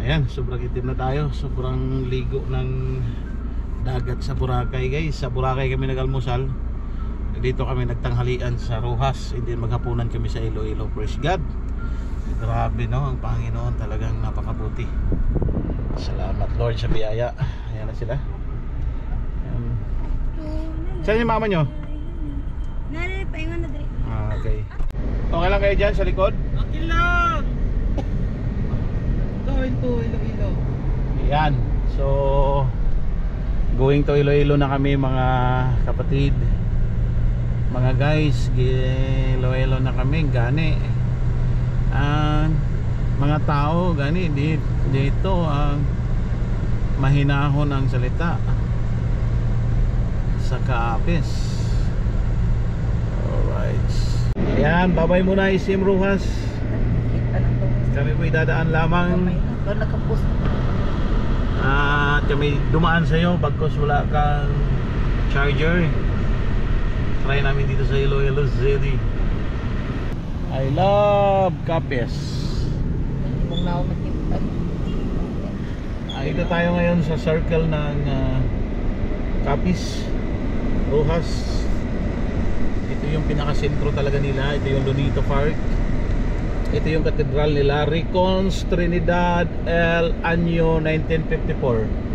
Ayan, sobrang itim na tayo. Sobrang ligo ng dagat sa Boracay guys. Sa Boracay kami nag-almusal. Dito kami nagtanghalian sa Rojas. Hindi maghapunan kami sa Iloilo. Praise God. Grabe no, ang Panginoon talagang napakabuti. Salamat Lord sa biyaya. Ayan na sila. Saan yung mama nyo? Nari, paingon na dali. Okay. Okay lang kayo dyan sa likod? Okay lang! Going to Iloilo. Ayan. So going to Iloilo na kami mga kapatid. Mga guys, Iloilo na kami. Gani mga tao gani dito mahinahon ang salita sa kaapis. Alright. Ayan, babay muna Isim Rojas. Kami po idadaan lamang. At kami dumaan sa iyo bagkos wala kang charger. Try namin dito sa Iloilo City. I love Capiz. Ito tayo ngayon sa circle ng Capiz Rojas. Ito yung pinakasentro talaga nila. Ito yung Lunito Park. Ito yung katedral nila, Recons Trinidad El Año 1954.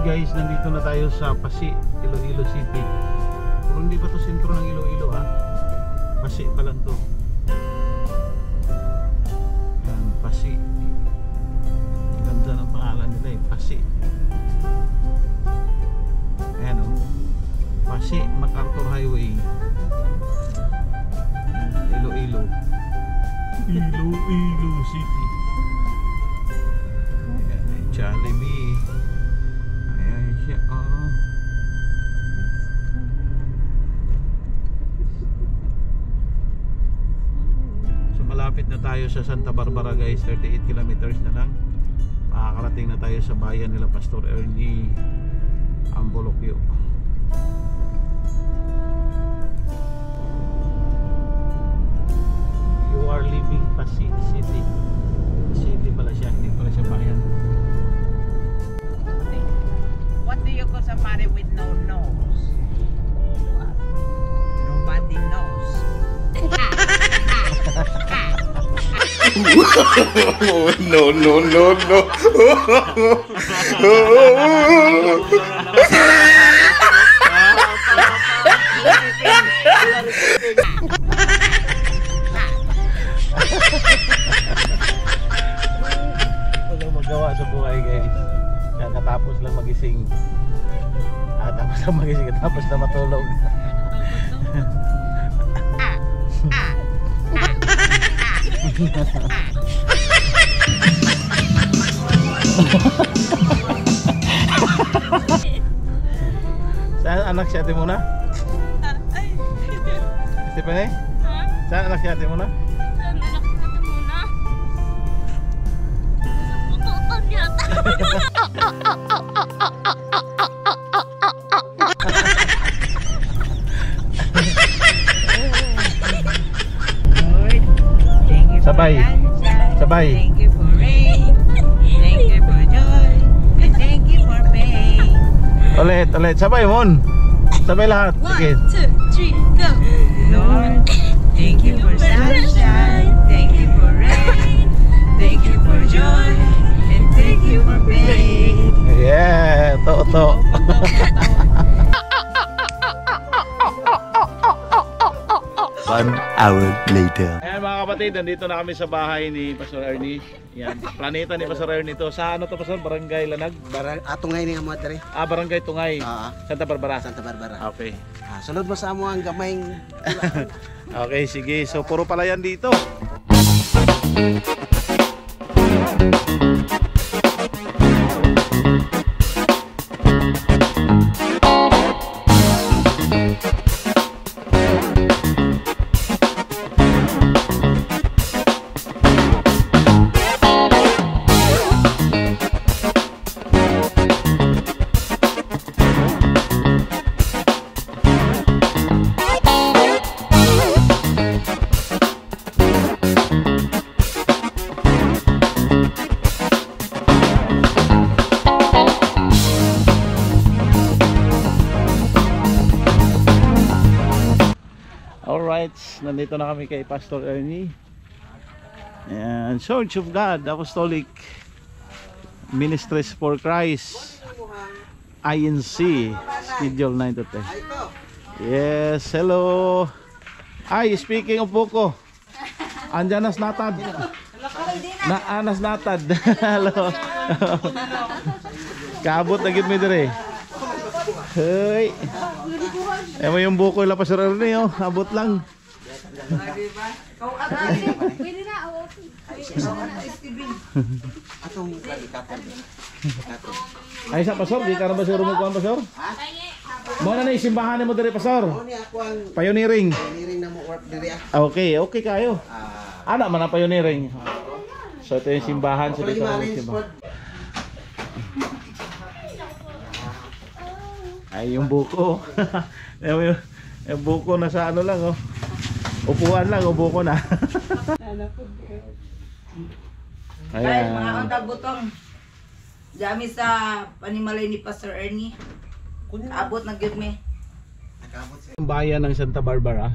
Guys, nandito na tayo sa Pasi, Iloilo City. Pero hindi pa to sentro ng Iloilo ha. Pasi pa lang to. Yan, Pasi. Ganda ng pangalan nila eh, Pasi. Ayan o. Pasi, MacArthur Highway. Iloilo. Iloilo City. Ayan, Jollibee. So malapit na tayo sa Santa Barbara guys, 38 kilometers na lang makakarating na tayo sa bayan nila Pastor Ernie Ambolokyo. You are leaving Pasig City. City pala siya, hindi pala siya bayan. What do you call somebody with no nose? Nobody knows. No, no, no, no. Walang magawa sa buhay guys. Kakatapos lang magising. Tapos lang magising, tapos na matulog. Saan anak si ate Muna? Stephanie? Saan anak si ate Muna? Saan anak natin muna? Pututan yata. Lord, thank you for Sabay. sunshine. Sabay. Thank you for rain. Thank you for joy. And thank you for pain. Ulit, sabay mon. Sabay lahat. 1, Sige. 2, 3, go. Lord, thank you for sunshine. Thank you for rain. Thank you for joy. And thank you for pain. Yeah, to. 1 hour later. Ayan mga kapatid, nandito na kami sa bahay ni Pastor Ernie. Yan, planeta ni Pastor Ernie to. Sa ano to Pastor? Barangay Lanag? Atungay ni nga mo diri. Barangay Tungay. Santa Barbara. Santa Barbara. Okay. Sunod mo sa amo ang gamayng Okay, sige. So puro pala yan dito. Alright, nandito na kami kay Pastor Ernie. And Church of God Apostolic Ministries for Christ INC schedule 9 to 10. Yes, hello. Ay, speaking of buko. Andyan nas natad. Anas natad. Hello. Kaabot na gid mi dire. Hey. Mo yung buko ila Pastor Ernie oh, abot lang. Pwede na, atong kapal. Ay sa Pastor, di ka na ba siguro mo kuhan Pastor? Mo na simbahan mo dire Pastor. Ni ako ang Pioneering. pioneering na mo work diri. Okay kayo. Ana man ang pioneering. So ito yung simbahan, so dito kami simbahan. Ay yung buko. yung buko na sa ano lang oh. Upuan lang, buko na. Guys, mga untag butong. Dami sa panimalay ni Pastor Ernie. Abot na gyud mi. Yung bayan ng Santa Barbara.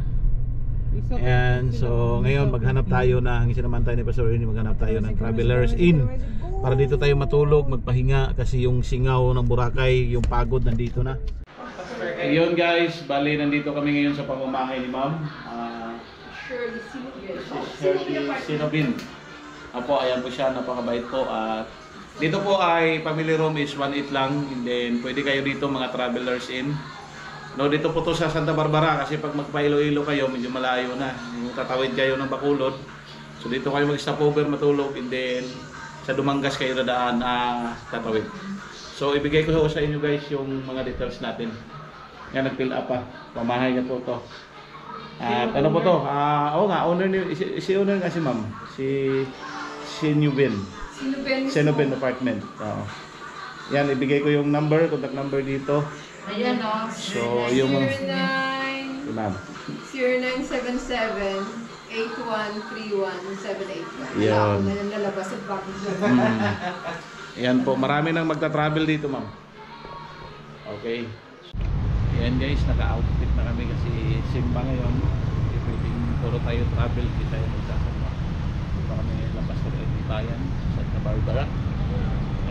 And so ngayon maghanap tayo ng sinamantay ni Pastor Ernie, maghanap tayo ng Travelers Inn para dito tayo matulog, magpahinga kasi yung singaw ng Boracay, yung pagod nandito na. Ayun guys, bali nandito kami ngayon sa pamamahay ni Ma'am. Shirley Sinobin. Apo, ayan po siya, napakabait po. At dito po ay family room is 1.8 lang, and then pwede kayo dito mga Travelers Inn. No, dito po to sa Santa Barbara kasi pag magpa-Iloilo kayo, medyo malayo na. Yung tatawid kayo ng Bacolod. So dito kayo mag-stopover matulog, and then sa Dumangas kayo dadaan tatawid. So ibigay ko sa inyo guys yung mga details natin. Yan, nag-fill up pa. Pamahay na po to. At ano po to? Owner ni si owner nga si Ma'am. Si Sinubin. Sinubin Apartment. Yan, ibigay ko yung number, contact number dito. Ayan o. So, yung 09 Ma'am. 0977-8131-781. Yan. Wala akong nalalabas at bakit Yan po, marami nang magta-travel dito, Ma'am. Okay. Yan guys, naka-outfit na kami kasi simba ngayon. Hindi pwedeng puro tayo travel, hindi tayo magsasama. Ito kami labas na Bayan, Santa Barbara.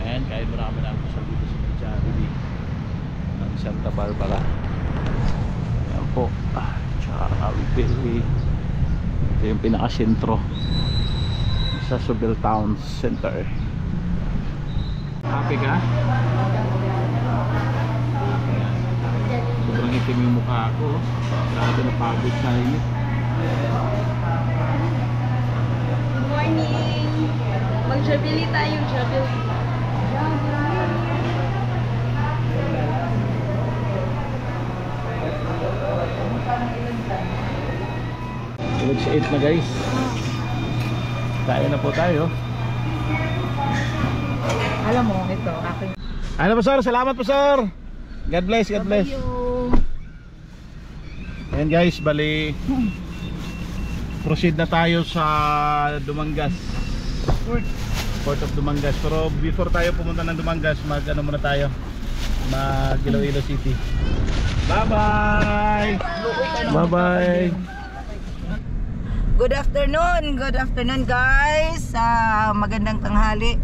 And kahit marami na ako sa dito sa Jollibee ng Santa Barbara. Ayan po. Tsaka Billy. Ito yung pinakasentro sa Subil Town Center. Happy ka? Ayan. Sobrang itim yung mukha ko. Grabe na pagod sa inyo. Good morning! Mag-jabili tayo, jabili. Tulog sa 8 na guys. Kain na po tayo. Alam mo, ito, aking... Ano po sir? Salamat po sir. God bless, God bless. Ayan guys, bali proceed na tayo sa Dumangas. Port of Dumangas. Pero before tayo pumunta ng Dumangas, mag-ano muna tayo, mag Iloilo City. Bye bye. Bye bye. Good afternoon guys. Magandang tanghali.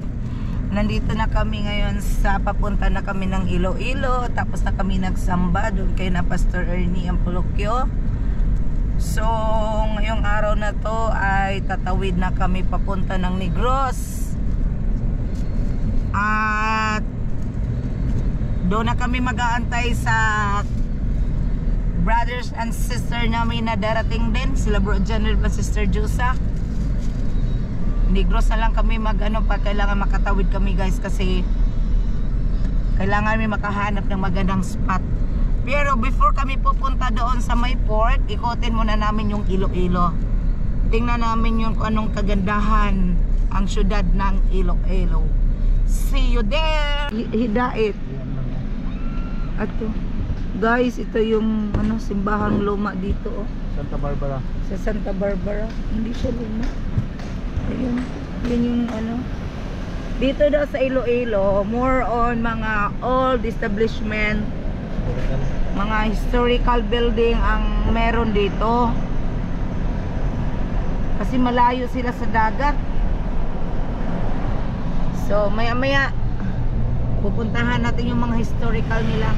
Nandito na kami ngayon sa papunta na kami ng Iloilo. Tapos na kami nagsamba doon kay na Pastor Ernie Ampolokyo. So ngayong araw na to ay tatawid na kami papunta ng Negros. At doon na kami mag-aantay sa brothers and sister namin na darating din, sila Bro General at Sister Jusa. Negros na lang kami pag kailangan makatawid kami guys, kasi kailangan kami makahanap ng magandang spot. Pero before kami pupunta doon sa may port, ikotin muna namin yung Iloilo. Tingnan namin yung kung anong kagandahan ang syudad ng Iloilo. See you there! Hidait. Ato. Guys, ito yung simbahang luma dito oh. Santa Barbara. Sa Santa Barbara. Hindi siya luma. Ayun. Yun yung dito daw sa Iloilo, more on mga old establishment, mga historical building ang meron dito. Kasi malayo sila sa dagat. So maya maya pupuntahan natin yung mga historical nila.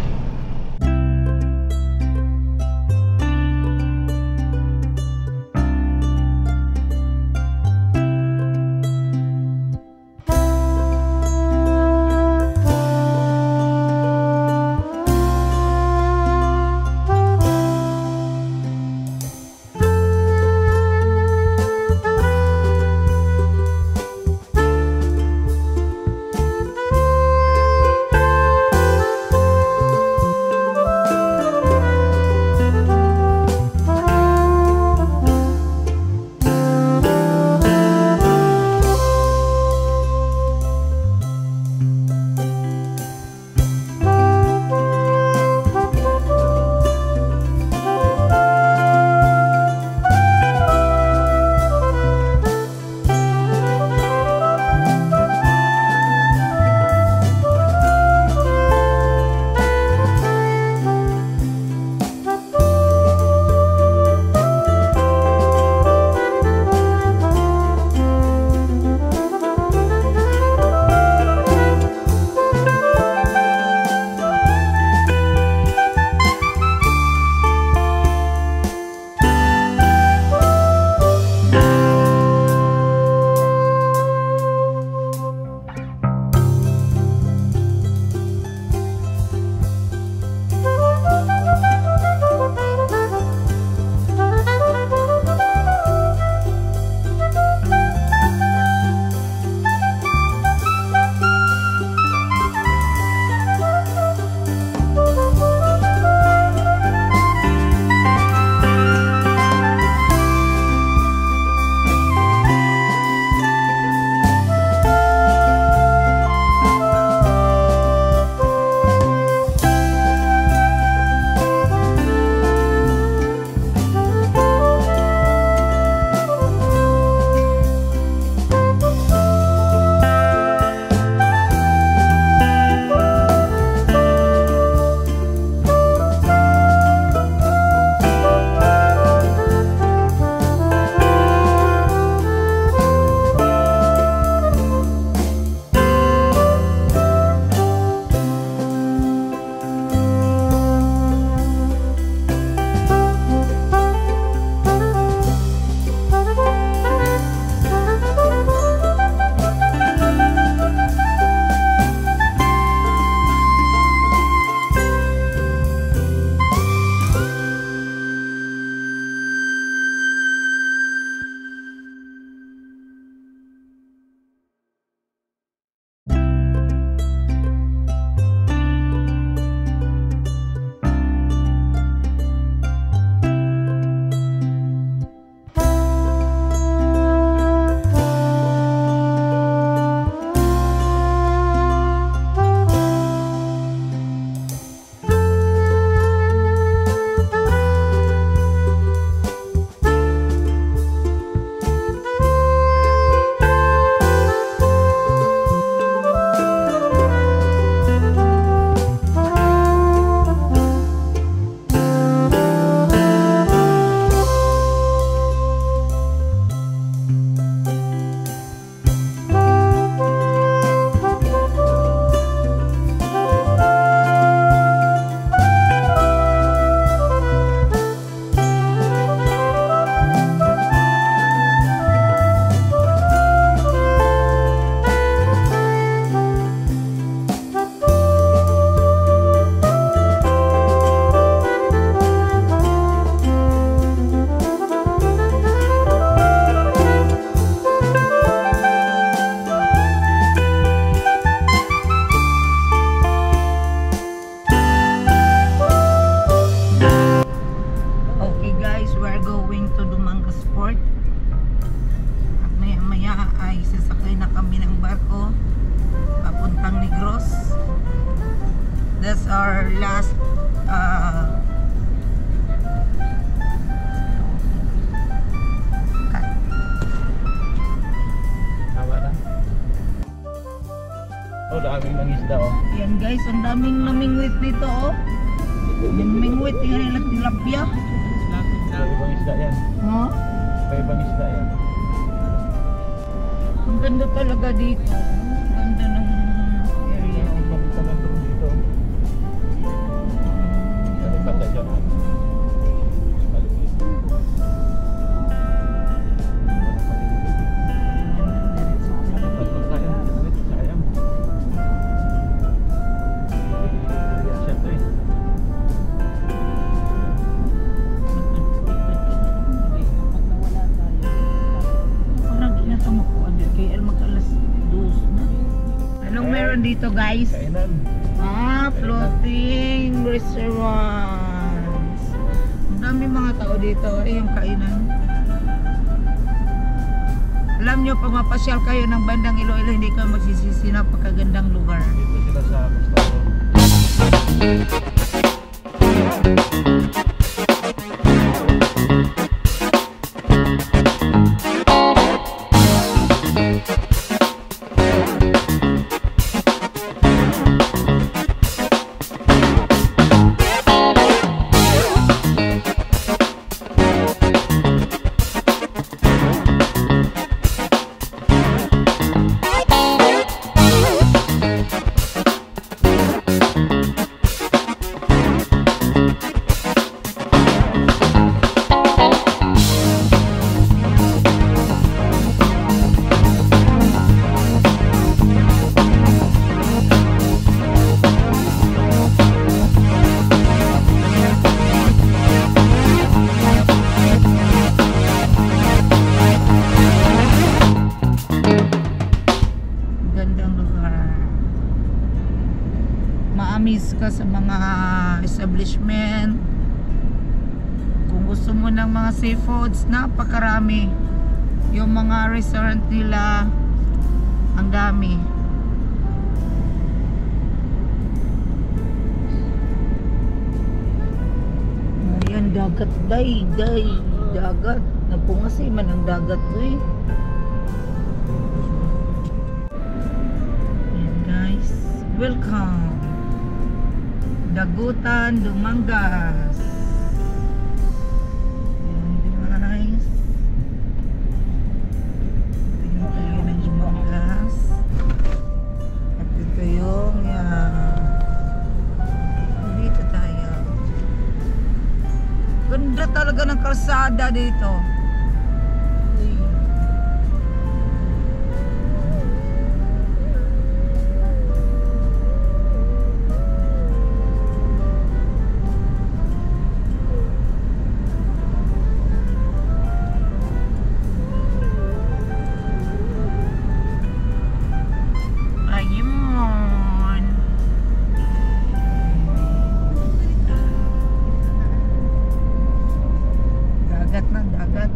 is our last cut. Tama na. Oh, daming nangisda oh. Yan guys, ang daming namingwit dito oh. Namingwit, tingnan nila tilapia. Ibang isda yan. Oh, Ibang isda yan. ang ganda talaga dito. Ang ganda ng area. Ang pagkita ng drone dito. Nalipat na dyan. Maliit. Nalipat na tayo. Sayang. Yan siya to eh. Parang ginatamakuan din kaya mag-alas 2 na. Anong meron dito guys? Kainan. Floating restaurants. Ang dami mga tao dito. Yung kainan. Alam nyo, pag mapasyal kayo ng bandang Iloilo, hindi kayo magsisisi, napakagandang lugar. Dito sila sa Costa. Gandang lugar. Maamis ka sa mga establishment. Kung gusto mo ng mga seafoods, napakarami. Yung mga restaurant nila, ang dami. Ayan, dagat, day, dagat. Napungasi man ang dagat mo eh. Ayan guys, welcome. Dagutan, Dumangas. Ayan guys. Ito yung tayo ng Dumangas. At ito yung dito tayo. Ganda talaga ng kalsada dito. Ayun. Dagat na, dagat.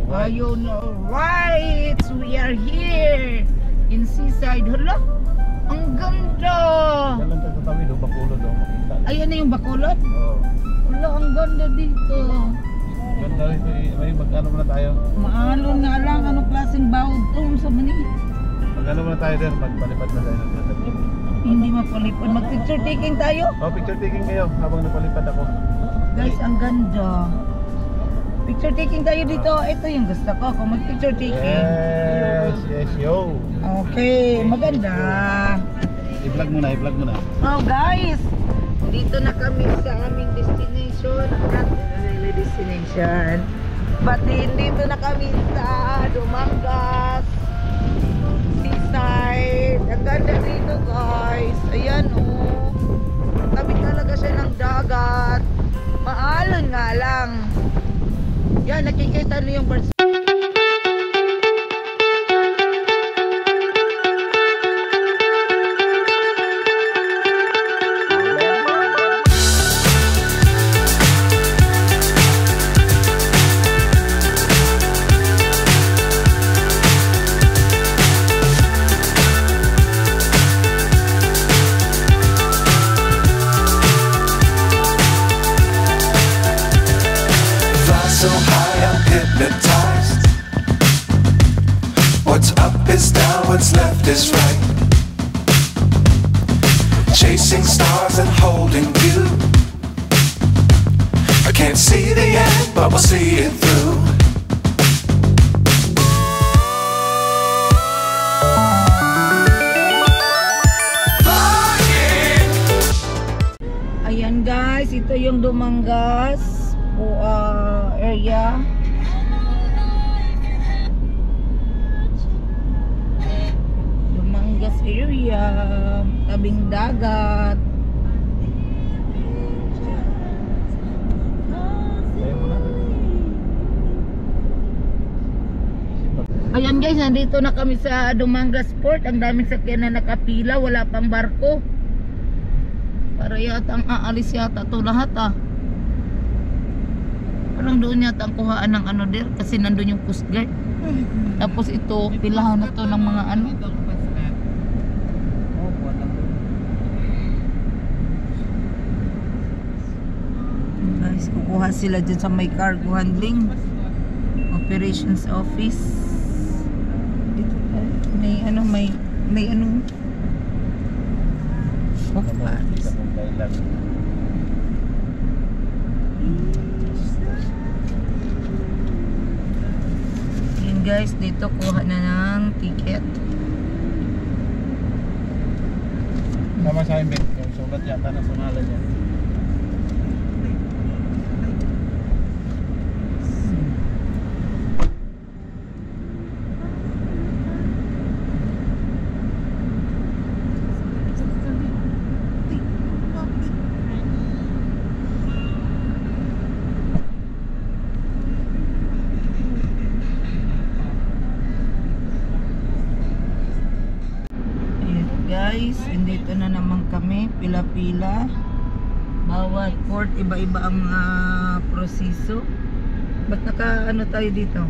Ayun, alright. We are here in Seaside. Hala, ang ganda. Yan lang tayo sa tawid, Bacolod daw makita. Ayan na yung Bacolod. Oo. Hala, ang ganda dito. Ganda rito eh. May mag-ano muna tayo. Maalon nga lang, anong klaseng bawod to sa mani. Mag-ano muna tayo din. Magpalipad na tayo ng Quezon. Hindi mapalipad. Mag-picture taking tayo. Oh, picture taking kayo habang napalipad ako. Guys, ang ganda. Picture taking tayo dito. Ito yung gusto ko. Kung mag-picture taking. Yes, yo. Okay, maganda. I-vlog muna, i-vlog muna. Oh guys, dito na kami sa aming destination. Not really destination. But dito na kami sa Dumangas Seaside. Ang ganda dito guys. Ayan oh. Tabi talaga siya ng dagat. Maalon nga lang. Yan, nakikita niyo yung birds. is down, what's left is right. Chasing stars and holding you. I can't see the end, but we'll see it through. Ayan guys, ito yung Dumangas area. Dumangas area, tabing dagat. Ayan guys, nandito na kami sa Dumangas Port. Ang daming sakyan na nakapila, wala pang barko. Para yata ang aalis yata ito lahat Parang doon yata ang kuhaan ng ano der, kasi nandun yung Coast Guard. Tapos ito, pilahan na to ng mga ano. Guys, kukuha sila dyan sa may cargo handling operations office. Dito may ano, may ano. Yun guys, dito kuha na ng ticket. Tama sa amin, yung sulat yata na pangalan niya. Guys, dito na naman kami, pila-pila. Bawat port, iba-iba ang proseso. Ba't naka ano tayo dito?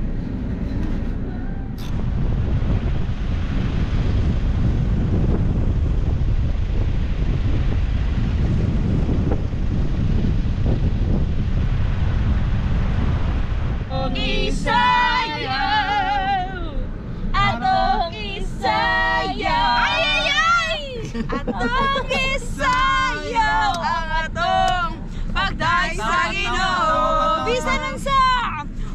Atong isayaw ang atong pagdaig sa Ginoo. Bisan unsa,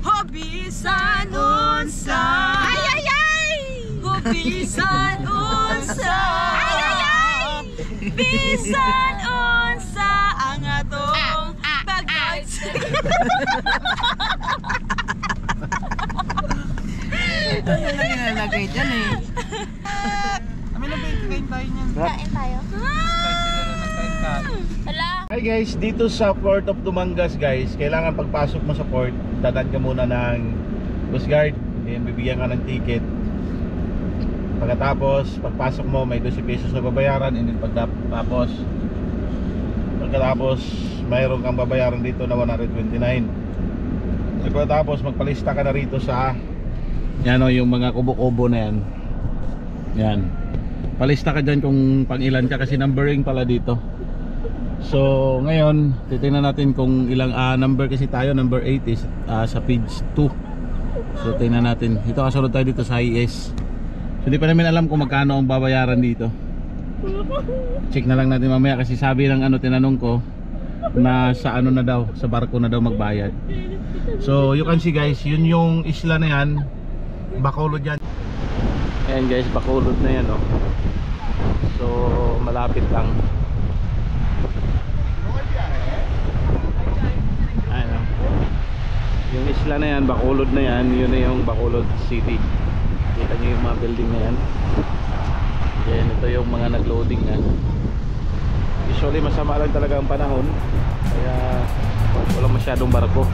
ho bisan unsa. Ay ay ay. Ho bisan unsa. Ay ay ay. Bisan unsa ang atong pagdaig sa Ito na lang nilalagay dyan eh. Kain tayo. Wala. Hi guys, dito sa Port of Dumangas guys, kailangan pagpasok mo sa port, dadaan ka muna ng Coast Guard, then bibigyan ka ng ticket. Pagkatapos, pagpasok mo may 12 pesos na babayaran, and then pagkatapos mayroon kang babayaran dito na 129. Pagkatapos magpalista ka na rito sa yan o, yung mga kubo-kubo na yan. Yan. Palista ka dyan kung pang ilan ka, kasi numbering pala dito. So ngayon titingnan natin kung ilang number, kasi tayo number 8 is sa page 2. So tingnan natin. Ito kasunod tayo dito sa IS. So di pa namin alam kung magkano ang babayaran dito. Check na lang natin mamaya, kasi sabi ng ano, tinanong ko na sa ano na daw, sa barko na daw magbayad. So you can see guys, yun yung isla na yan, Bacolod yan. Ayan guys, Bacolod na yan So malapit lang. Ayan yung isla na yan, Bacolod na yan. Yun na yung Bacolod City. Kita nyo yung mga building na yan. Yan, ito yung mga nagloading na. Usually masama lang talaga ang panahon, kaya walang masyadong barko.